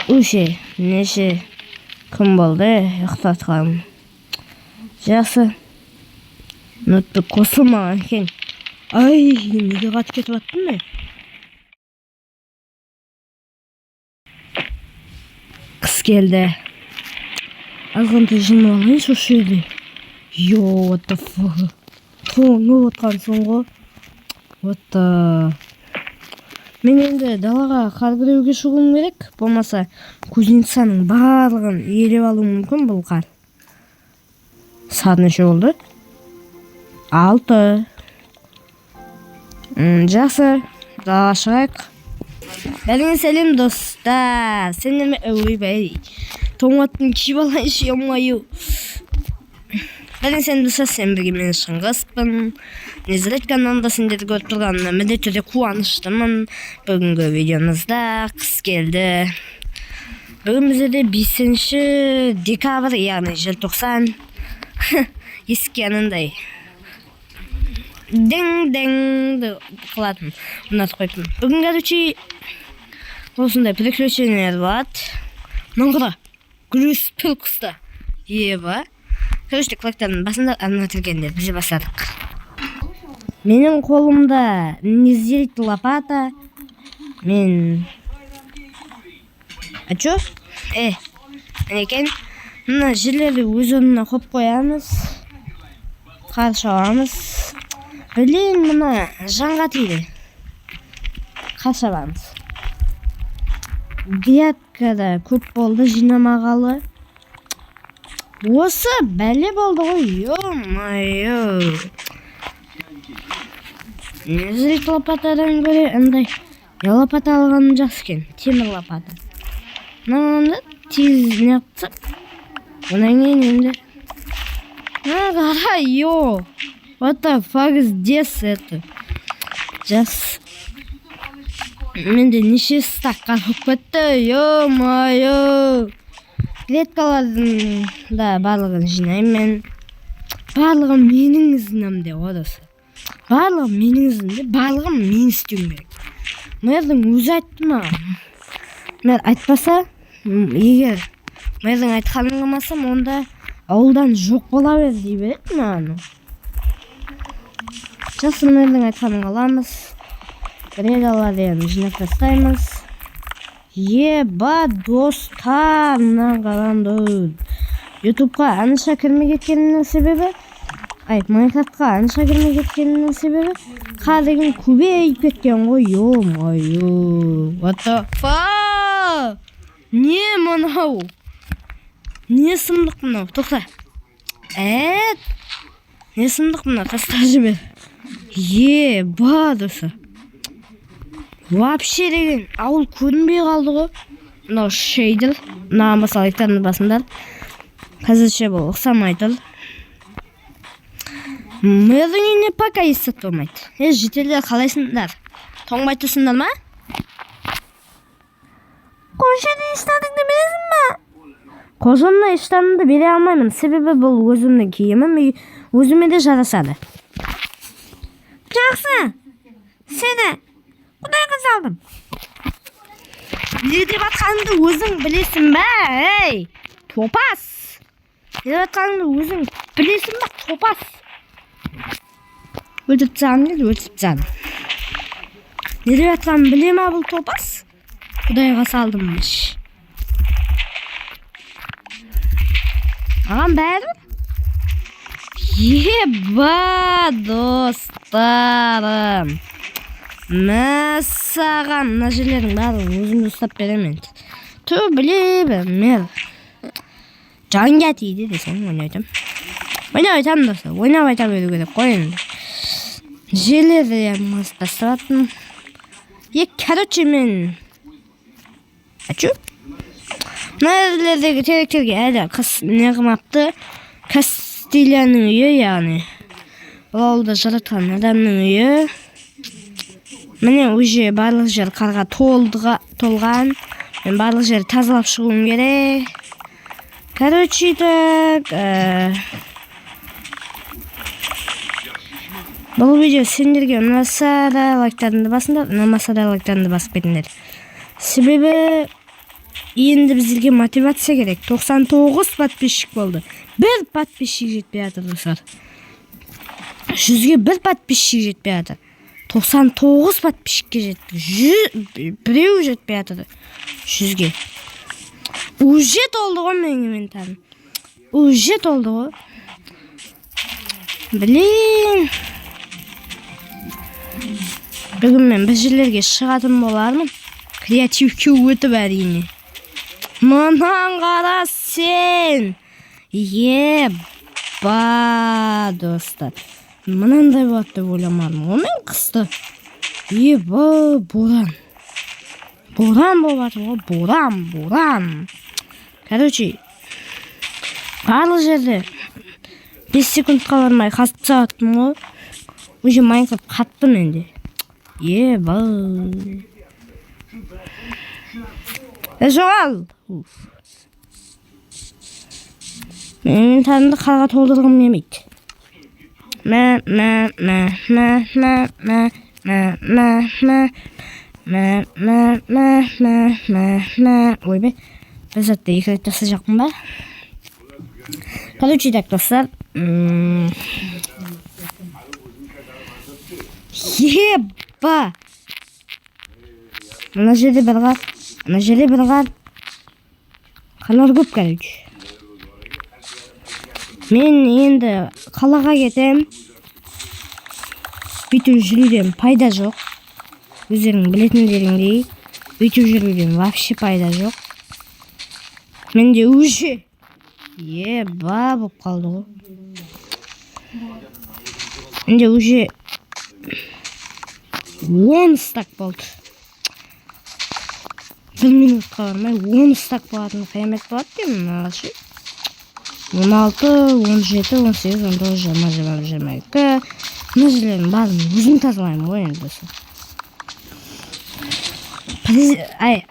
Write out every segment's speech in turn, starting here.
Uşe, neşe. Kim boldu? Uxtatkam. Жақсы. Ноутбук қосылмаған екен. Ай, неге қатып кетіп аттым мен? Қыс келді. Азғантай жынып алайыншы осы жерде. Йо, what the fuck? Тоңып отқан соң ғой. What the... Мен енді далаға қар күреуге шығуым керек. Болмаса кузницаның барлығын елеп алуым мүмкін бұл қар. Saat neçe oldu? 6. Жақсы. Daha шығайық. Бәріңе сәлем достар. Сендерме ойбай. Тоңаттың киіп алайыншы, омайу. Бәріңе сәлем достар, сен бірге мен Шыңғыспын. Незірет каналында сендерді көріп тұрғанына міндетті түрде қуаныштымын. Бүгінгі видеомызда қыс келді. Бүгін бізде 5 декабрь, яғни желтоқсан. Ескі анандай дың-дың қылатын ұнатып қойдым. Бүгін короче осындай приключениялар болады. Мынғыра груз піл құста еба. Короче клактардың басында анатылгендер бізе басадық. Менің қолымда незерит лопата. Мен чё? Әнекен мына жерлерді өз орнына қойып қоямыз. Қар шабамыз. Білейін, мына жанға тиді. Қар шабамыз. Грядкада көп болды жинамағалы. Осы бәле болды ғой. Ё-майо. Незірет лопатадан көре андай лопата алғаным жақсы екен. Темір лопата. Мынаны тез не қылсақ. Одан кейін енді қара, йо, what the fuck is this это? Жас менде неше стакқа болып кетті, йо-майо. Клеткалардың да барлығын жинаймын мен. Барлығы менің ізінімде одасы. Барлығы менің ізімде, барлығы мен істеуім керек. Мэрдің өзі айтты ма? Мэр айтпаса, егер Мэрдің айтқанын қылмасам, онда ауылдан жоқ бола берді дей береді маған. Жақсы, мэрдің айтқанын қаламыз. Грядаларды жинап тастаймыз. Еба достар, мына қаланды. Ютубқа аныша кірмей кеткенінің себебі, Майнкрафтқа аныша кірмей кеткенінің себебі, қар деген көбейіп кеткен ғой. Йо-майо. What the fuck? Не мынау? Не сымдық мынау? Тоқта. Не сымдық мынау? Таста жібер. Еба досы. Вообще деген ауыл көрінбей қалды ғой. Мынау шейдір. Мынаған басал ектардың басындар. Қазірше бұл ұқсамайды. Мэрдің үйіне пока естет болмайды. Жетелер қалайсыңдар? Тоңбай тұрсыңдар ма? Қошаны іштаныңды білесің ма? Қожымны іштанымды бере алмаймын. Себебі бұл өзімнің киімім, өзіме де жарасады. Жақсы, сені құдай қызалдым. Не деп атқаныңды өзің білесің бә, ей, топас. Не деп атқаныңды өзің білесің бә, топас. Өтіп жағын деді, өтіп жағын. Не деп атқанын біле ма бұл топас? Құдайға салдым еш. Аған бәрі? Еба достарым. Мәссаған, мына жерлердің бәрі өзімді ұстап беремен. Тү білебім, мен. Жанға тиді десем, ойнайтым. Ойнап достар, ойнап айта беру керек қойын. Жерлерді бастыратын. Короче, мен... Ачу? Мына теректерге әлі не қымапты. Кастилияның үйі, яғни. Олды жаратқан адамның үйі. Міне уже барлық жер қарға толған. Мен барлық жер тазалап шығуым керек. Короче, так... Бұл видео сендерге ұнаса да лайктарыңды басыңдар, ұнамаса да лайктарыңды басып кетіңдер. Себебі Енді бізге мотивация керек. 99 подписчик болды. Bir подписчик жетпей жатыр достар. 100-ге бір подписчик жетпей жатыр. 99 подписчикке жеттік. Біреу жетпей жатыр 100-ге. Уже толды ғой менің таным. Уже толды ғой. Блин. Бүгін мен бір жерлерге шығатын болармын. Креативке өтіп әрине. Мұнан қара сен. Еба достар. Мынандай болады деп ойламадым. Омен қысты. Еба боран. Боран болады ғой. Боран. Короче, барлық жерде 5 секундқа бармай қатып сағаттым ғой. Уже Майнкрафт қатты менде. Еба. Жоғал. Мен танымды қарға толдырғым келмейді. Ойбай, бір затты екі рет тасы жақпын ба? Короче, так достар. Еба! Мына жерде бір қар. Қалар көп, короче. Мен енді қалаға кетем. Бүйтіп жүруден пайда жоқ. Өздерің білетіндеріңдей, бүйтіп жүруден вообще пайда жоқ. Менде уже еба болып қалды ғой. Менде уже 10 стак болды. 1 минутқа бармай 10 стак болатын қиямет болады деймін ағашы. 16, 17, 18, 19, 20, 22. Мына жерлердің барын өзім тазалаймын ғой енді.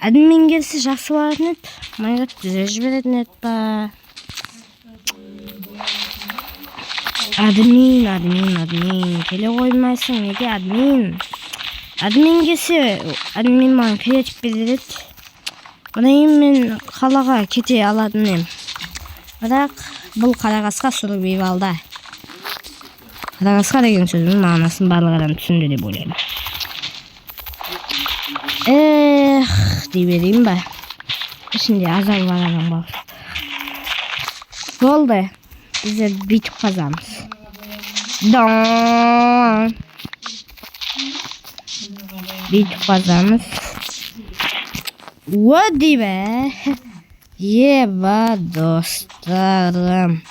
Админ келсе жақсы болатын еді. Майнкрафт түзеп жіберетін еді ба. Админ. Келе қоймайсың, неге админ? Админ келсе, админ маған креатив береді. Одан мен қалаға кете алатын ем. Бірақ бұл қарағасқа сурвивалда. Қарағасқа деген сөздің мағынасын барлық адам түсінді деп ойлаймын. Дей берейін ба? Ішінде азал бар адам бар. Болды. Біздер бүйтіп қазамыз. Бүйтіп қазамыз. Өді бе? Еба достарым.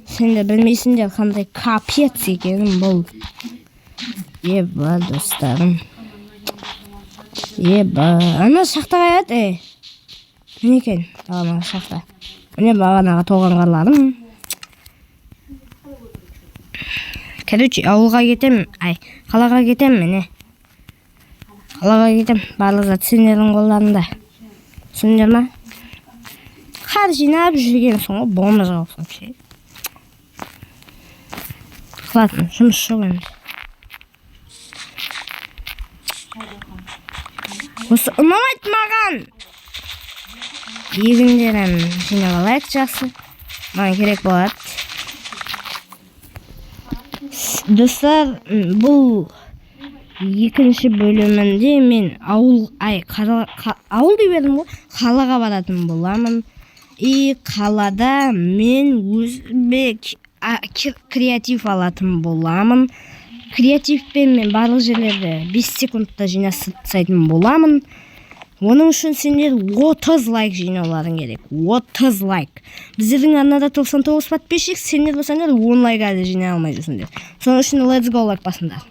Сен де білмейсіңдер қандай капец екенім бұл. Еба достарым. Еба. Ана шақта қаят, Мен екен, бағанаға шақта. Міне бағанаға толған қарларым. Короче, ауылға кетем, қалаға кетем міне. Қалаға кетем, барлық зат сендердің қолдарында. Түсіндер ма? Қар жинап жүрген соң болмай қалсын ше. Қылатын, жұмыс жоқ енді. Осы ұнамайды маған. Егіндерін жинап алайық жақсы. Маған керек болады. Достар, бұл екінші бөлімінде мен ауыл дей бердім ғой, қалаға баратын боламын. Қалада мен өзіме креатив алатын боламын. Креативпен мен барлық жерлерді 5 секундта жинастырсайтын боламын. Оның үшін сендер 30 лайк жинауларың керек. 30 лайк. Біздердің арнада 99 подписчик, сендер болсаңдар 10 лайк әлі жинай алмай жүрсіңдер. Соның үшін let's go лайк басыңдар.